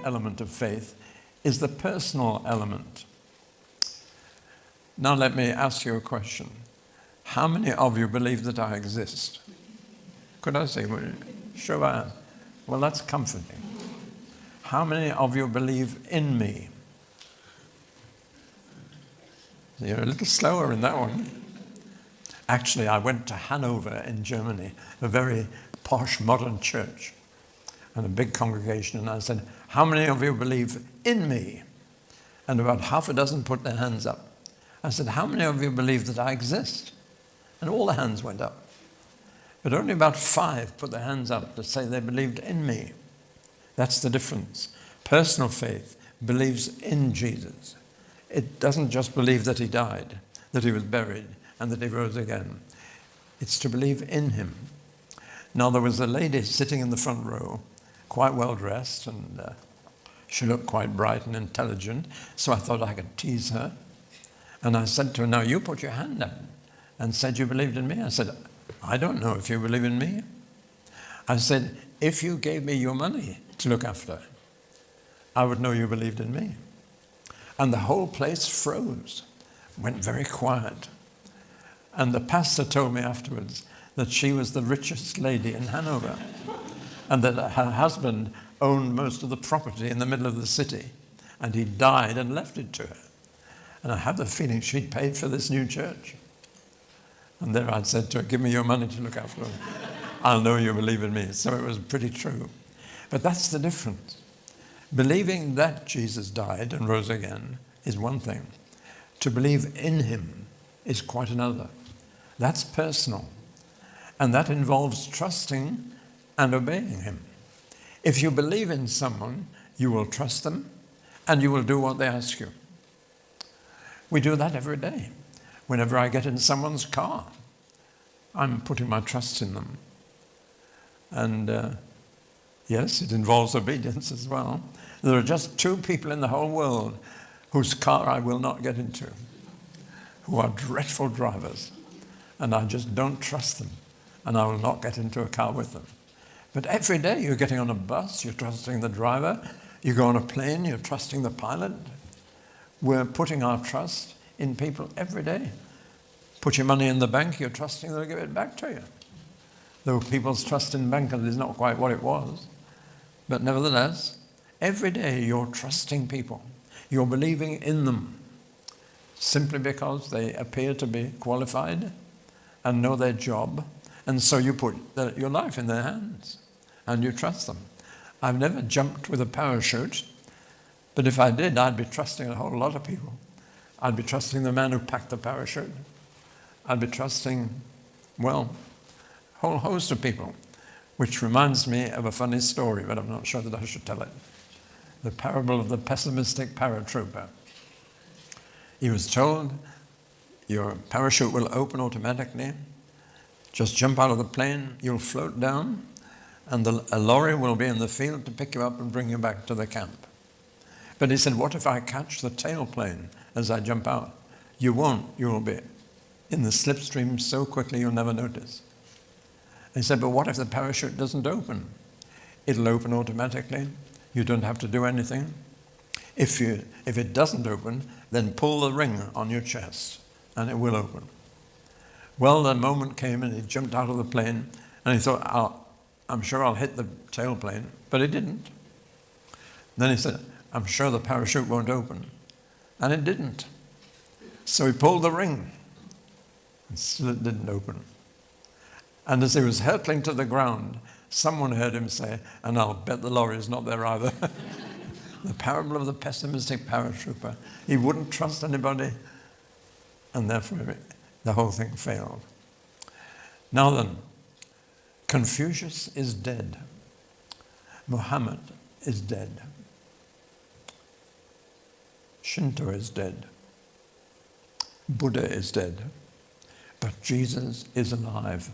element of faith is the personal element. Now let me ask you a question. How many of you believe that I exist? Could I say, show of hands? Well, that's comforting. How many of you believe in me? You're a little slower in that one. Actually, I went to Hanover in Germany, a very posh modern church, and a big congregation, and I said, how many of you believe in me? And about half a dozen put their hands up. I said, how many of you believe that I exist? And all the hands went up. But only about 5 put their hands up to say they believed in me. That's the difference. Personal faith believes in Jesus. It doesn't just believe that he died, that he was buried, and that he rose again. It's to believe in him. Now, there was a lady sitting in the front row, quite well dressed, and she looked quite bright and intelligent, so I thought I could tease her. And I said to her, now you put your hand up and said you believed in me. I said, I don't know if you believe in me. I said, if you gave me your money to look after, I would know you believed in me. And the whole place froze, went very quiet. And the pastor told me afterwards that she was the richest lady in Hanover and that her husband owned most of the property in the middle of the city, and he died and left it to her. And I have the feeling she'd paid for this new church. And there I'd said to her, give me your money to look after them. I'll know you believe in me. So it was pretty true. But that's the difference. Believing that Jesus died and rose again is one thing. To believe in him is quite another. That's personal. And that involves trusting and obeying him. If you believe in someone, you will trust them and you will do what they ask you. We do that every day. Whenever I get in someone's car, I'm putting my trust in them. And yes, it involves obedience as well. There are just 2 people in the whole world whose car I will not get into, who are dreadful drivers, and I just don't trust them, and I will not get into a car with them. But every day you're getting on a bus, you're trusting the driver, you go on a plane, you're trusting the pilot. We're putting our trust in people every day. Put your money in the bank, you're trusting they'll give it back to you. Though people's trust in bankers is not quite what it was. But nevertheless, every day you're trusting people. You're believing in them simply because they appear to be qualified and know their job. And so you put your life in their hands and you trust them. I've never jumped with a parachute, but if I did, I'd be trusting a whole lot of people. I'd be trusting the man who packed the parachute. I'd be trusting, well, a whole host of people, which reminds me of a funny story, but I'm not sure that I should tell it. The parable of the pessimistic paratrooper. He was told, your parachute will open automatically. Just jump out of the plane, you'll float down, and a lorry will be in the field to pick you up and bring you back to the camp. But he said, what if I catch the tailplane as I jump out? You won't. You will be in the slipstream so quickly you'll never notice. He said, but what if the parachute doesn't open? It'll open automatically. You don't have to do anything. If it doesn't open, then pull the ring on your chest and it will open. Well, the moment came and he jumped out of the plane and he thought, I'm sure I'll hit the tailplane, but it didn't. Then he said, I'm sure the parachute won't open. And it didn't. So he pulled the ring and still it didn't open. And as he was hurtling to the ground, someone heard him say, and I'll bet the lorry's not there either. The parable of the pessimistic paratrooper. He wouldn't trust anybody, and therefore the whole thing failed. Now then, Confucius is dead. Muhammad is dead. Shinto is dead. Buddha is dead. But Jesus is alive.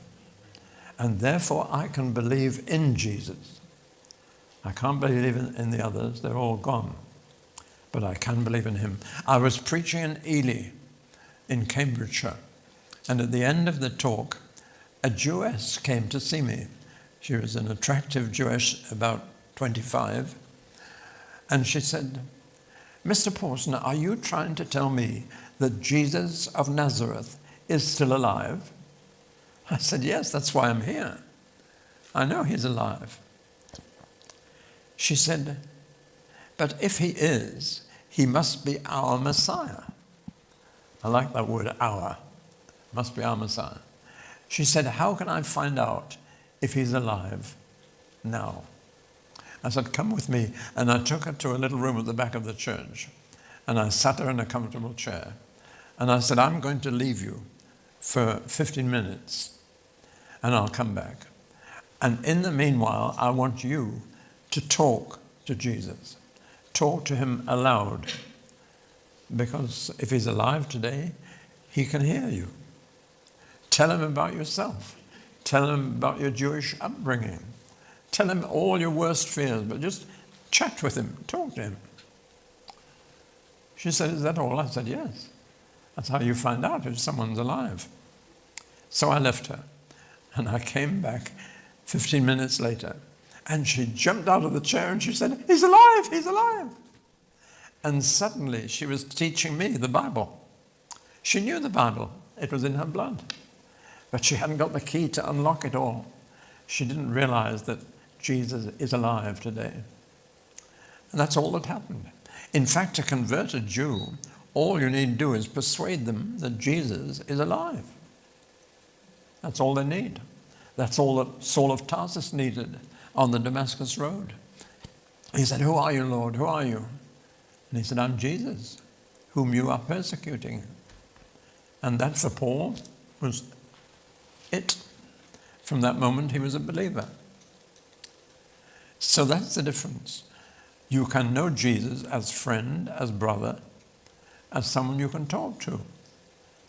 And therefore I can believe in Jesus. I can't believe in the others, they're all gone. But I can believe in him. I was preaching in Ely in Cambridgeshire, and at the end of the talk, a Jewess came to see me. She was an attractive Jewess, about 25, And she said, Mr. Pawson, are you trying to tell me that Jesus of Nazareth is still alive? I said, yes, that's why I'm here. I know he's alive. She said, but if he is, he must be our Messiah. I like that word, our. Must be our Messiah. She said, how can I find out if he's alive now? I said, come with me. And I took her to a little room at the back of the church. And I sat her in a comfortable chair. And I said, I'm going to leave you for 15 minutes. And I'll come back. And in the meanwhile, I want you to talk to Jesus. Talk to him aloud. Because if he's alive today, he can hear you. Tell him about yourself. Tell him about your Jewish upbringing. Tell him all your worst fears, but just chat with him, talk to him. She said, is that all? I said, yes. That's how you find out if someone's alive. So I left her, and I came back 15 minutes later, and she jumped out of the chair and she said, he's alive, he's alive. And suddenly she was teaching me the Bible. She knew the Bible. It was in her blood. But she hadn't got the key to unlock it all. She didn't realize that Jesus is alive today. And that's all that happened. In fact, to convert a Jew, all you need to do is persuade them that Jesus is alive. That's all they need. That's all that Saul of Tarsus needed on the Damascus road. He said, who are you, Lord? Who are you? And he said, I'm Jesus, whom you are persecuting. And that for Paul was it. From that moment, he was a believer. So that's the difference. You can know Jesus as friend, as brother, as someone you can talk to,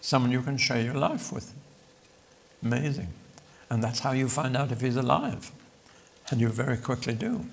someone you can share your life with. Amazing. And that's how you find out if he's alive. And you very quickly do.